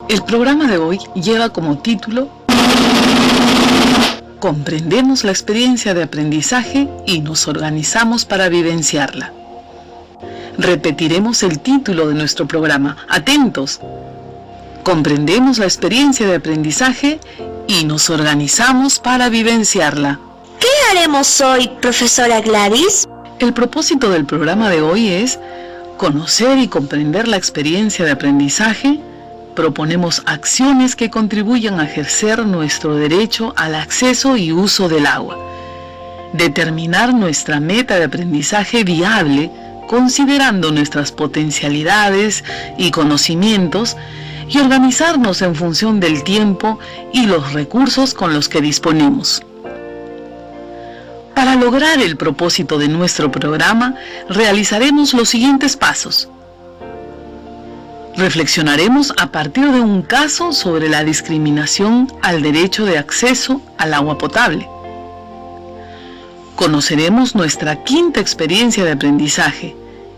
El programa de hoy lleva como título Comprendemos la experiencia de aprendizaje y nos organizamos para vivenciarla. Repetiremos el título de nuestro programa. Atentos. Comprendemos la experiencia de aprendizaje y nos organizamos para vivenciarla. ¿Qué haremos hoy, profesora Gladys? El propósito del programa de hoy es conocer y comprender la experiencia de aprendizaje. Proponemos acciones que contribuyan a ejercer nuestro derecho al acceso y uso del agua. Determinar nuestra meta de aprendizaje viable, considerando nuestras potencialidades y conocimientos, y organizarnos en función del tiempo y los recursos con los que disponemos. Para lograr el propósito de nuestro programa, realizaremos los siguientes pasos. Reflexionaremos a partir de un caso sobre la discriminación al derecho de acceso al agua potable. Conoceremos nuestra quinta experiencia de aprendizaje,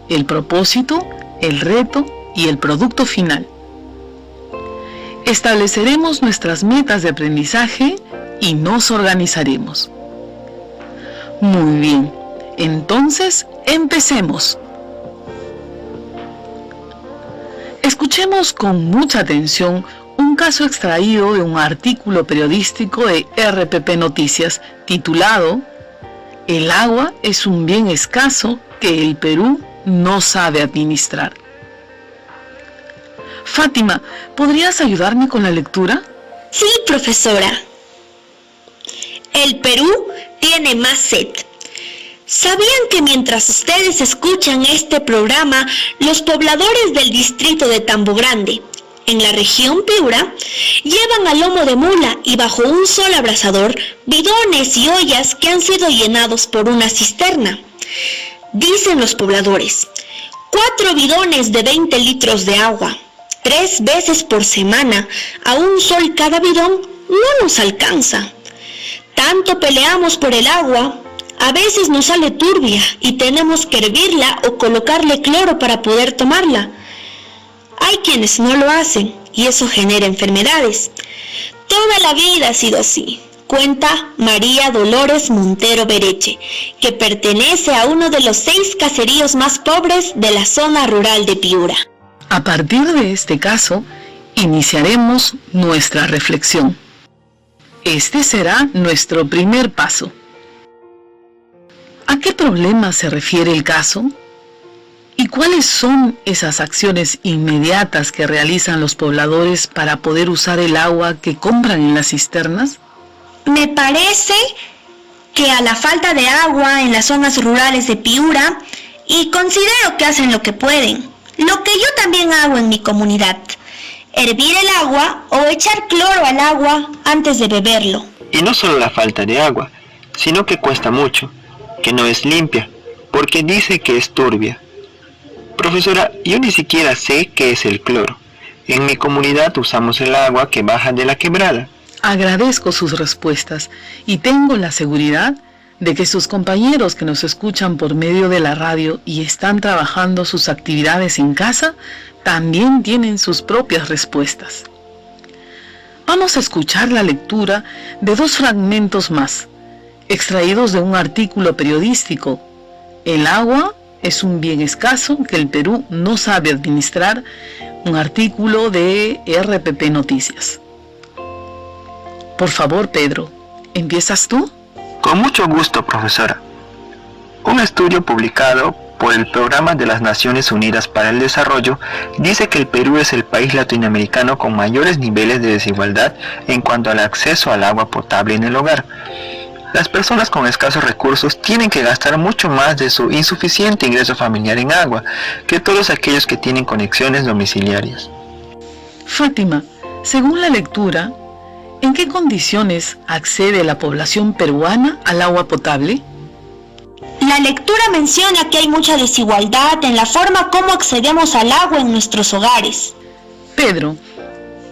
el propósito, el reto y el producto final. Estableceremos nuestras metas de aprendizaje y nos organizaremos. Muy bien, entonces empecemos. Escuchemos con mucha atención un caso extraído de un artículo periodístico de RPP Noticias titulado El agua es un bien escaso que el Perú no sabe administrar. Fátima, ¿podrías ayudarme con la lectura? Sí, profesora. El Perú tiene más sed. ¿Sabían que mientras ustedes escuchan este programa, los pobladores del distrito de Tambo Grande, en la región Piura, llevan a lomo de mula y bajo un sol abrasador bidones y ollas que han sido llenados por una cisterna? Dicen los pobladores, 4 bidones de 20 litros de agua, 3 veces por semana, a un sol cada bidón, no nos alcanza. Tanto peleamos por el agua, a veces nos sale turbia y tenemos que hervirla o colocarle cloro para poder tomarla. Hay quienes no lo hacen y eso genera enfermedades. Toda la vida ha sido así, cuenta María Dolores Montero Bereche, que pertenece a uno de los 6 caseríos más pobres de la zona rural de Piura. A partir de este caso, iniciaremos nuestra reflexión. Este será nuestro primer paso. ¿A qué problema se refiere el caso? ¿Y cuáles son esas acciones inmediatas que realizan los pobladores para poder usar el agua que compran en las cisternas? Me parece que a la falta de agua en las zonas rurales de Piura, y considero que hacen lo que pueden, lo que yo también hago en mi comunidad, hervir el agua o echar cloro al agua antes de beberlo. Y no solo la falta de agua, sino que cuesta mucho, que no es limpia, porque dice que es turbia. Profesora, yo ni siquiera sé qué es el cloro. En mi comunidad usamos el agua que baja de la quebrada. Agradezco sus respuestas y tengo la seguridad de que sus compañeros que nos escuchan por medio de la radio y están trabajando sus actividades en casa, también tienen sus propias respuestas. Vamos a escuchar la lectura de 2 fragmentos más, extraídos de un artículo periodístico. El agua es un bien escaso que el Perú no sabe administrar, un artículo de RPP Noticias. Por favor, Pedro, ¿empiezas tú? Con mucho gusto, profesora. Un estudio publicado por el Programa de las Naciones Unidas para el Desarrollo dice que el Perú es el país latinoamericano con mayores niveles de desigualdad en cuanto al acceso al agua potable en el hogar. Las personas con escasos recursos tienen que gastar mucho más de su insuficiente ingreso familiar en agua que todos aquellos que tienen conexiones domiciliarias. Fátima, según la lectura, ¿en qué condiciones accede la población peruana al agua potable? La lectura menciona que hay mucha desigualdad en la forma como accedemos al agua en nuestros hogares. Pedro,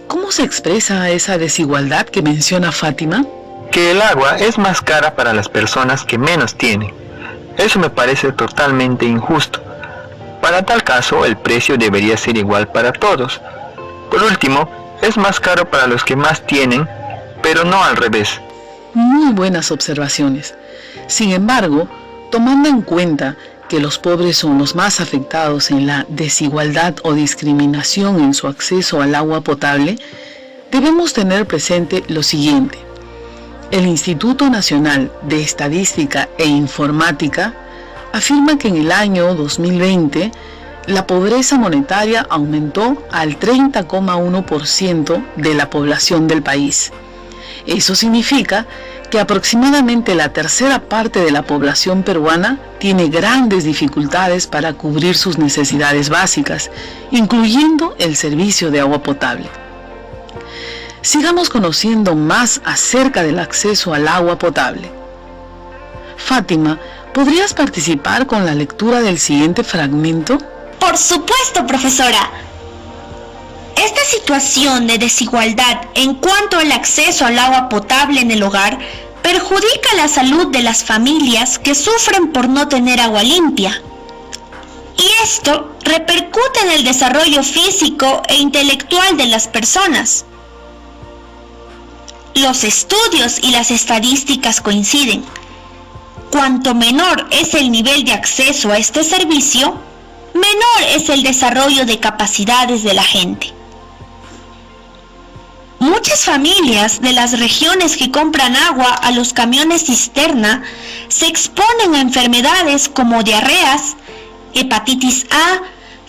¿cómo se expresa esa desigualdad que menciona Fátima? Que el agua es más cara para las personas que menos tienen. Eso me parece totalmente injusto. Para tal caso, el precio debería ser igual para todos. Por último, es más caro para los que más tienen, pero no al revés. Muy buenas observaciones. Sin embargo, tomando en cuenta que los pobres son los más afectados en la desigualdad o discriminación en su acceso al agua potable, debemos tener presente lo siguiente. El Instituto Nacional de Estadística e Informática afirma que en el año 2020 la pobreza monetaria aumentó al 30,1% de la población del país. Eso significa que aproximadamente la tercera parte de la población peruana tiene grandes dificultades para cubrir sus necesidades básicas, incluyendo el servicio de agua potable. Sigamos conociendo más acerca del acceso al agua potable. Fátima, ¿podrías participar con la lectura del siguiente fragmento? Por supuesto, profesora. Esta situación de desigualdad en cuanto al acceso al agua potable en el hogar perjudica la salud de las familias que sufren por no tener agua limpia. Y esto repercute en el desarrollo físico e intelectual de las personas. Los estudios y las estadísticas coinciden. Cuanto menor es el nivel de acceso a este servicio, menor es el desarrollo de capacidades de la gente. Muchas familias de las regiones que compran agua a los camiones cisterna se exponen a enfermedades como diarreas, hepatitis A,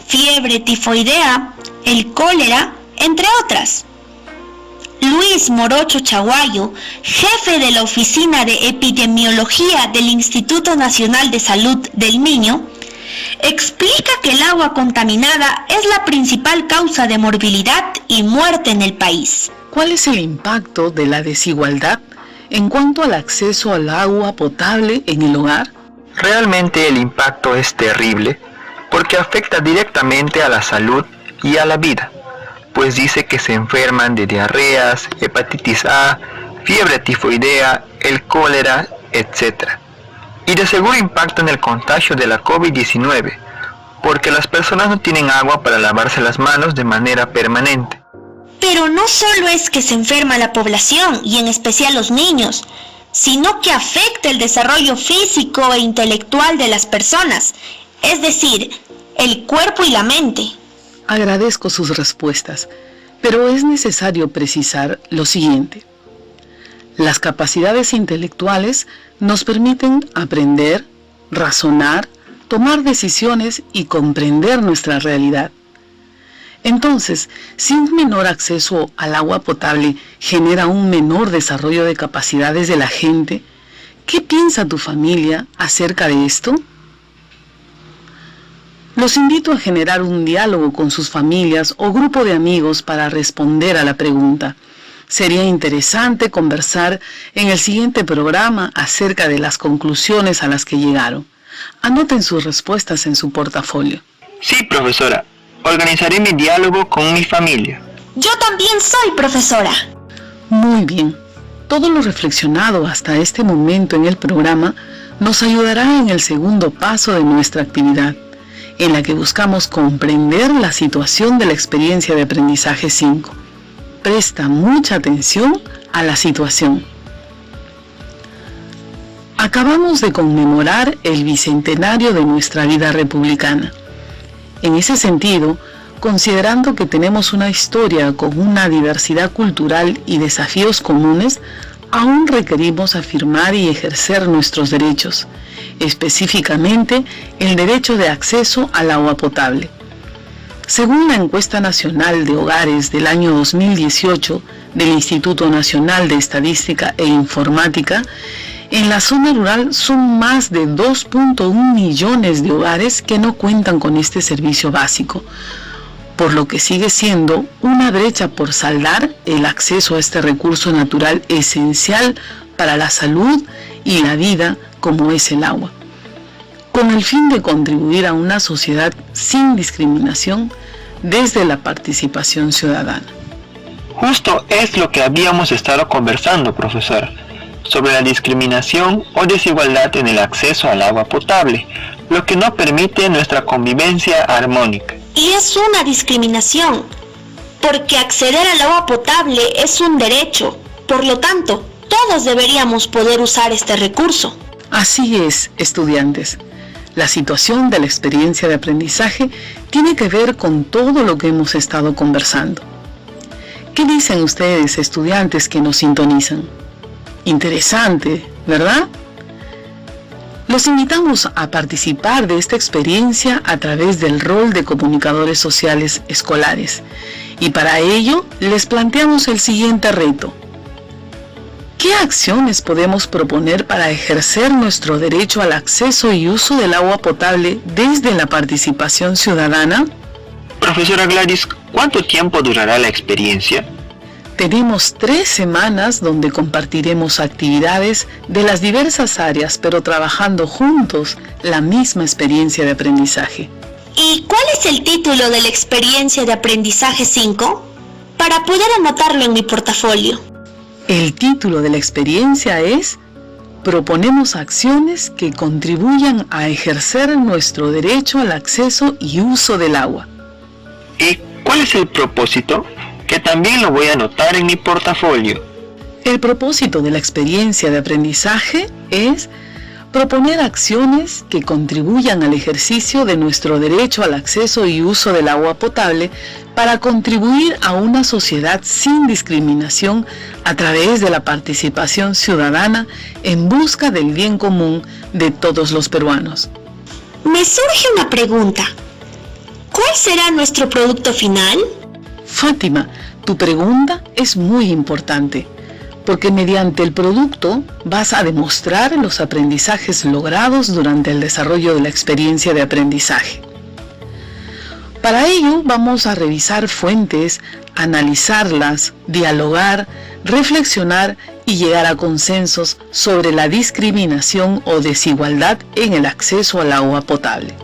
fiebre tifoidea, el cólera, entre otras. Luis Morocho Chaguayo, jefe de la Oficina de Epidemiología del Instituto Nacional de Salud del Niño, explica que el agua contaminada es la principal causa de morbilidad y muerte en el país. ¿Cuál es el impacto de la desigualdad en cuanto al acceso al agua potable en el hogar? Realmente el impacto es terrible porque afecta directamente a la salud y a la vida, pues dice que se enferman de diarreas, hepatitis A, fiebre tifoidea, el cólera, etc. Y de seguro impacta en el contagio de la COVID-19, porque las personas no tienen agua para lavarse las manos de manera permanente. Pero no solo es que se enferma la población, y en especial los niños, sino que afecta el desarrollo físico e intelectual de las personas, es decir, el cuerpo y la mente. Agradezco sus respuestas, pero es necesario precisar lo siguiente. Las capacidades intelectuales nos permiten aprender, razonar, tomar decisiones y comprender nuestra realidad. Entonces, si un menor acceso al agua potable genera un menor desarrollo de capacidades de la gente, ¿qué piensa tu familia acerca de esto? Los invito a generar un diálogo con sus familias o grupo de amigos para responder a la pregunta. Sería interesante conversar en el siguiente programa acerca de las conclusiones a las que llegaron. Anoten sus respuestas en su portafolio. Sí, profesora. Organizaré mi diálogo con mi familia. Yo también soy profesora. Muy bien. Todo lo reflexionado hasta este momento en el programa nos ayudará en el segundo paso de nuestra actividad, en la que buscamos comprender la situación de la experiencia de aprendizaje 5. Presta mucha atención a la situación. Acabamos de conmemorar el bicentenario de nuestra vida republicana. En ese sentido, considerando que tenemos una historia con una diversidad cultural y desafíos comunes, aún requerimos afirmar y ejercer nuestros derechos, específicamente el derecho de acceso al agua potable. Según la encuesta nacional de hogares del año 2018 del Instituto Nacional de Estadística e Informática, en la zona rural son más de 2.1 millones de hogares que no cuentan con este servicio básico, por lo que sigue siendo una brecha por saldar el acceso a este recurso natural esencial para la salud y la vida como es el agua, con el fin de contribuir a una sociedad sin discriminación desde la participación ciudadana. Justo es lo que habíamos estado conversando, profesora, sobre la discriminación o desigualdad en el acceso al agua potable, lo que no permite nuestra convivencia armónica. Y es una discriminación. porque acceder al agua potable es un derecho. Por lo tanto, todos deberíamos poder usar este recurso. Así es, estudiantes. La situación de la experiencia de aprendizaje tiene que ver con todo lo que hemos estado conversando. ¿Qué dicen ustedes, estudiantes que nos sintonizan? Interesante, ¿verdad? Los invitamos a participar de esta experiencia a través del rol de comunicadores sociales escolares. Y para ello, les planteamos el siguiente reto. ¿Qué acciones podemos proponer para ejercer nuestro derecho al acceso y uso del agua potable desde la participación ciudadana? Profesora Gladys, ¿cuánto tiempo durará la experiencia? Tenemos 3 semanas donde compartiremos actividades de las diversas áreas, pero trabajando juntos la misma experiencia de aprendizaje. ¿Y cuál es el título de la experiencia de aprendizaje 5? Para poder anotarlo en mi portafolio. El título de la experiencia es Proponemos acciones que contribuyan a ejercer nuestro derecho al acceso y uso del agua. ¿Y cuál es el propósito? Que también lo voy a anotar en mi portafolio. El propósito de la experiencia de aprendizaje es proponer acciones que contribuyan al ejercicio de nuestro derecho al acceso y uso del agua potable para contribuir a una sociedad sin discriminación a través de la participación ciudadana en busca del bien común de todos los peruanos. Me surge una pregunta. ¿Cuál será nuestro producto final? Fátima, tu pregunta es muy importante, porque mediante el producto vas a demostrar los aprendizajes logrados durante el desarrollo de la experiencia de aprendizaje. Para ello vamos a revisar fuentes, analizarlas, dialogar, reflexionar y llegar a consensos sobre la discriminación o desigualdad en el acceso al agua potable.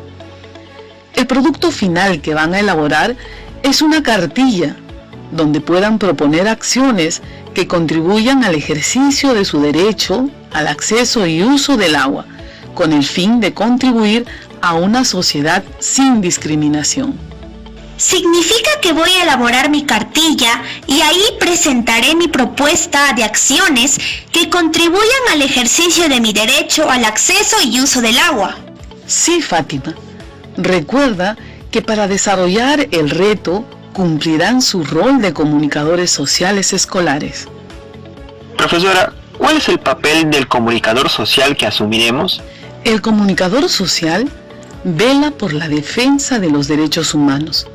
El producto final que van a elaborar es una cartilla donde puedan proponer acciones que contribuyan al ejercicio de su derecho al acceso y uso del agua, con el fin de contribuir a una sociedad sin discriminación. Significa que voy a elaborar mi cartilla y ahí presentaré mi propuesta de acciones que contribuyan al ejercicio de mi derecho al acceso y uso del agua. Sí, Fátima. Recuerda que para desarrollar el reto cumplirán su rol de comunicadores sociales escolares. Profesora, ¿cuál es el papel del comunicador social que asumiremos? El comunicador social vela por la defensa de los derechos humanos,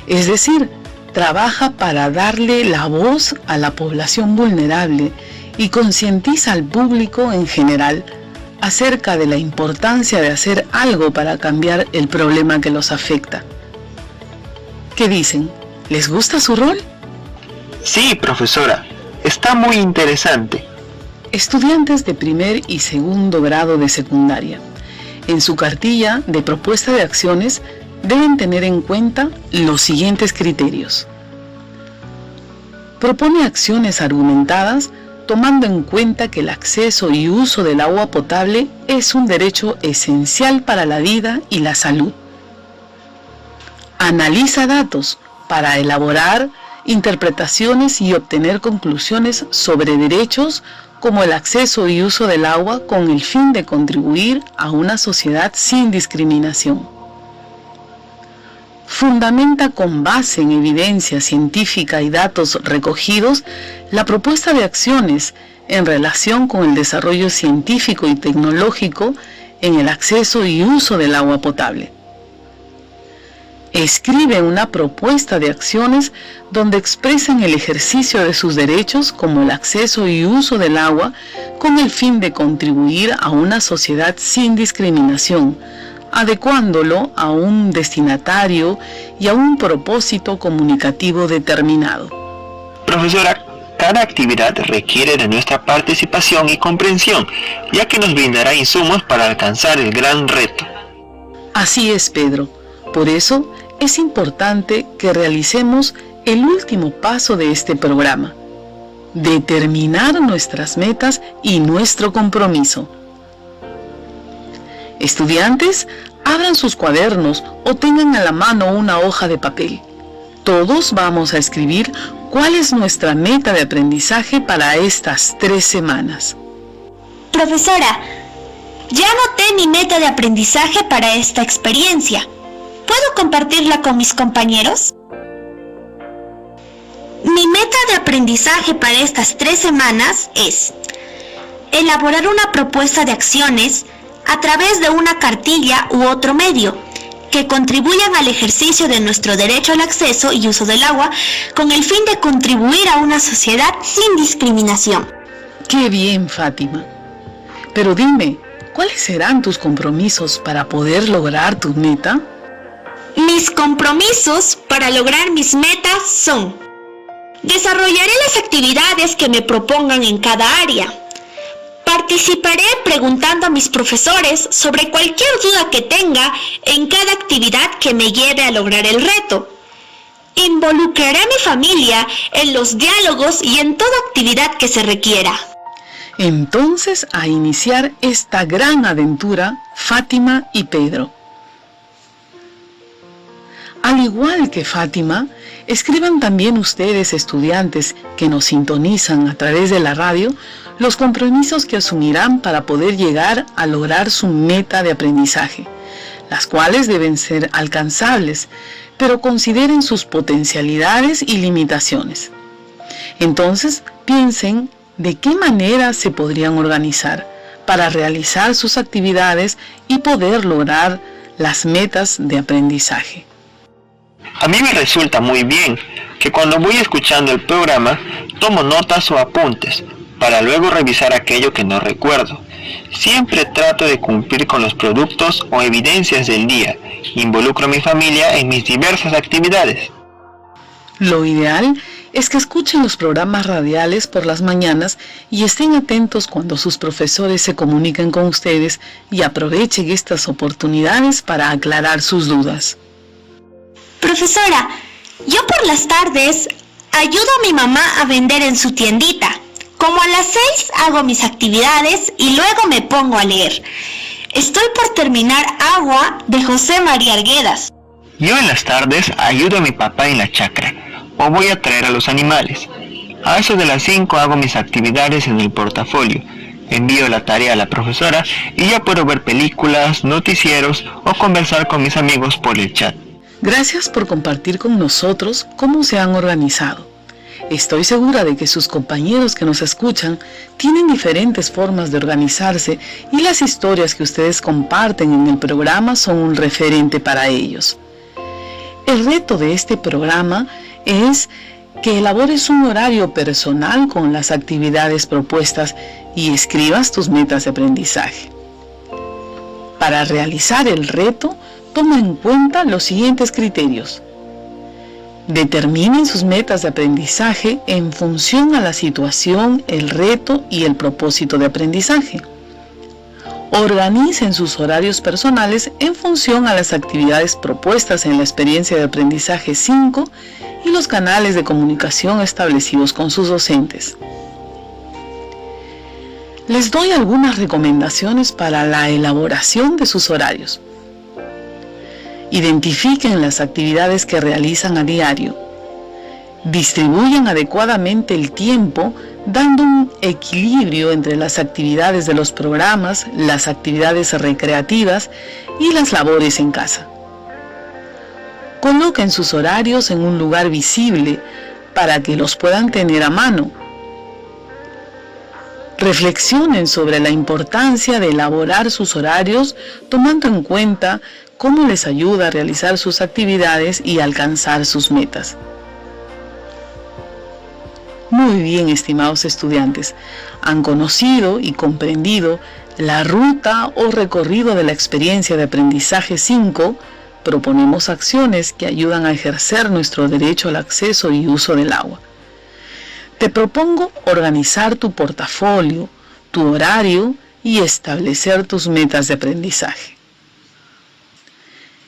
es decir, trabaja para darle la voz a la población vulnerable y concientiza al público en general acerca de la importancia de hacer algo para cambiar el problema que los afecta. ¿Qué dicen? ¿Les gusta su rol? Sí, profesora, está muy interesante. Estudiantes de primer y segundo grado de secundaria, en su cartilla de propuesta de acciones deben tener en cuenta los siguientes criterios. Propone acciones argumentadas tomando en cuenta que el acceso y uso del agua potable es un derecho esencial para la vida y la salud. Analiza datos para elaborar interpretaciones y obtener conclusiones sobre derechos como el acceso y uso del agua con el fin de contribuir a una sociedad sin discriminación. Fundamenta con base en evidencia científica y datos recogidos la propuesta de acciones en relación con el desarrollo científico y tecnológico en el acceso y uso del agua potable. Escribe una propuesta de acciones donde expresan el ejercicio de sus derechos como el acceso y uso del agua con el fin de contribuir a una sociedad sin discriminación, adecuándolo a un destinatario y a un propósito comunicativo determinado. Profesora, cada actividad requiere de nuestra participación y comprensión, ya que nos brindará insumos para alcanzar el gran reto. Así es, Pedro. Por eso es importante que realicemos el último paso de este programa: determinar nuestras metas y nuestro compromiso. Estudiantes, abran sus cuadernos o tengan a la mano una hoja de papel. Todos vamos a escribir cuál es nuestra meta de aprendizaje para estas 3 semanas. Profesora, ya anoté mi meta de aprendizaje para esta experiencia. ¿Puedo compartirla con mis compañeros? Mi meta de aprendizaje para estas 3 semanas es elaborar una propuesta de acciones a través de una cartilla u otro medio que contribuyan al ejercicio de nuestro derecho al acceso y uso del agua con el fin de contribuir a una sociedad sin discriminación. ¡Qué bien, Fátima! Pero dime, ¿cuáles serán tus compromisos para poder lograr tu meta? Mis compromisos para lograr mis metas son: desarrollaré las actividades que me propongan en cada área. Participaré preguntando a mis profesores sobre cualquier duda que tenga en cada actividad que me lleve a lograr el reto. Involucraré a mi familia en los diálogos y en toda actividad que se requiera. Entonces, a iniciar esta gran aventura, Fátima y Pedro. Al igual que Fátima, escriban también ustedes, estudiantes que nos sintonizan a través de la radio, los compromisos que asumirán para poder llegar a lograr su meta de aprendizaje, las cuales deben ser alcanzables, pero consideren sus potencialidades y limitaciones. Entonces, piensen de qué manera se podrían organizar para realizar sus actividades y poder lograr las metas de aprendizaje. A mí me resulta muy bien que cuando voy escuchando el programa tomo notas o apuntes para luego revisar aquello que no recuerdo. Siempre trato de cumplir con los productos o evidencias del día. Involucro a mi familia en mis diversas actividades. Lo ideal es que escuchen los programas radiales por las mañanas y estén atentos cuando sus profesores se comuniquen con ustedes y aprovechen estas oportunidades para aclarar sus dudas. Profesora, yo por las tardes ayudo a mi mamá a vender en su tiendita. Como a las 6 hago mis actividades y luego me pongo a leer. Estoy por terminar Agua de José María Arguedas. Yo en las tardes ayudo a mi papá en la chacra o voy a traer a los animales. A eso de las 5 hago mis actividades en el portafolio. Envío la tarea a la profesora y ya puedo ver películas, noticieros o conversar con mis amigos por el chat. Gracias por compartir con nosotros cómo se han organizado. Estoy segura de que sus compañeros que nos escuchan tienen diferentes formas de organizarse y las historias que ustedes comparten en el programa son un referente para ellos. El reto de este programa es que elabores un horario personal con las actividades propuestas y escribas tus metas de aprendizaje. Para realizar el reto, toma en cuenta los siguientes criterios. Determinen sus metas de aprendizaje en función a la situación, el reto y el propósito de aprendizaje. Organicen sus horarios personales en función a las actividades propuestas en la experiencia de aprendizaje 5 y los canales de comunicación establecidos con sus docentes. Les doy algunas recomendaciones para la elaboración de sus horarios. Identifiquen las actividades que realizan a diario. Distribuyan adecuadamente el tiempo, dando un equilibrio entre las actividades de los programas, las actividades recreativas y las labores en casa. Coloquen sus horarios en un lugar visible para que los puedan tener a mano. Reflexionen sobre la importancia de elaborar sus horarios, tomando en cuenta cómo les ayuda a realizar sus actividades y alcanzar sus metas. Muy bien, estimados estudiantes, han conocido y comprendido la ruta o recorrido de la experiencia de aprendizaje 5. Proponemos acciones que ayudan a ejercer nuestro derecho al acceso y uso del agua. Te propongo organizar tu portafolio, tu horario y establecer tus metas de aprendizaje.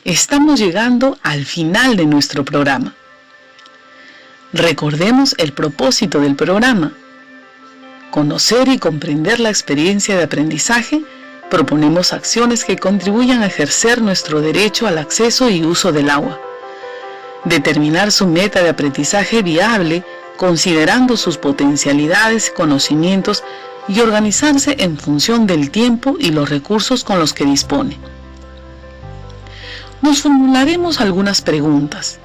Estamos llegando al final de nuestro programa. Recordemos el propósito del programa. Conocer y comprender la experiencia de aprendizaje, proponemos acciones que contribuyan a ejercer nuestro derecho al acceso y uso del agua. determinar su meta de aprendizaje viable considerando sus potencialidades, conocimientos y organizarse en función del tiempo y los recursos con los que dispone. Nos formularemos algunas preguntas.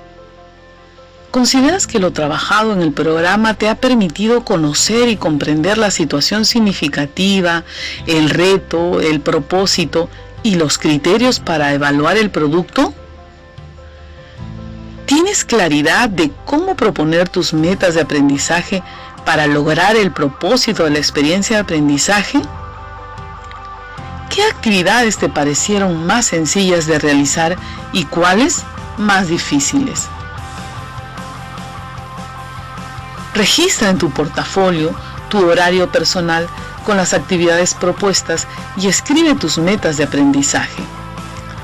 ¿Consideras que lo trabajado en el programa te ha permitido conocer y comprender la situación significativa, el reto, el propósito y los criterios para evaluar el producto? ¿Tienes claridad de cómo proponer tus metas de aprendizaje para lograr el propósito de la experiencia de aprendizaje? ¿Qué actividades te parecieron más sencillas de realizar y cuáles más difíciles? Registra en tu portafolio tu horario personal con las actividades propuestas y escribe tus metas de aprendizaje,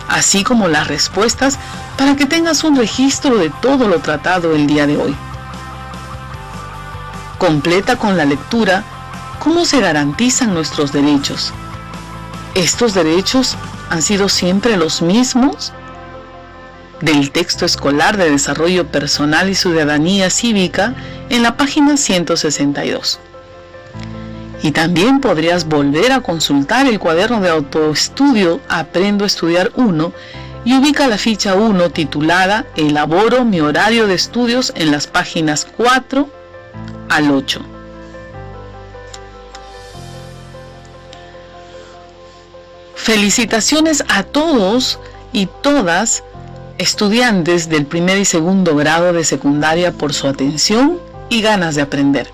así como las respuestas para que tengas un registro de todo lo tratado el día de hoy. Completa con la lectura cómo se garantizan nuestros derechos. ¿Estos derechos han sido siempre los mismos? Del texto escolar de Desarrollo Personal y Ciudadanía Cívica en la página 162. Y también podrías volver a consultar el cuaderno de autoestudio Aprendo a Estudiar 1 y ubica la ficha 1 titulada Elaboro mi horario de estudios en las páginas 4 al 8. Felicitaciones a todos y todas estudiantes del primer y segundo grado de secundaria por su atención y ganas de aprender.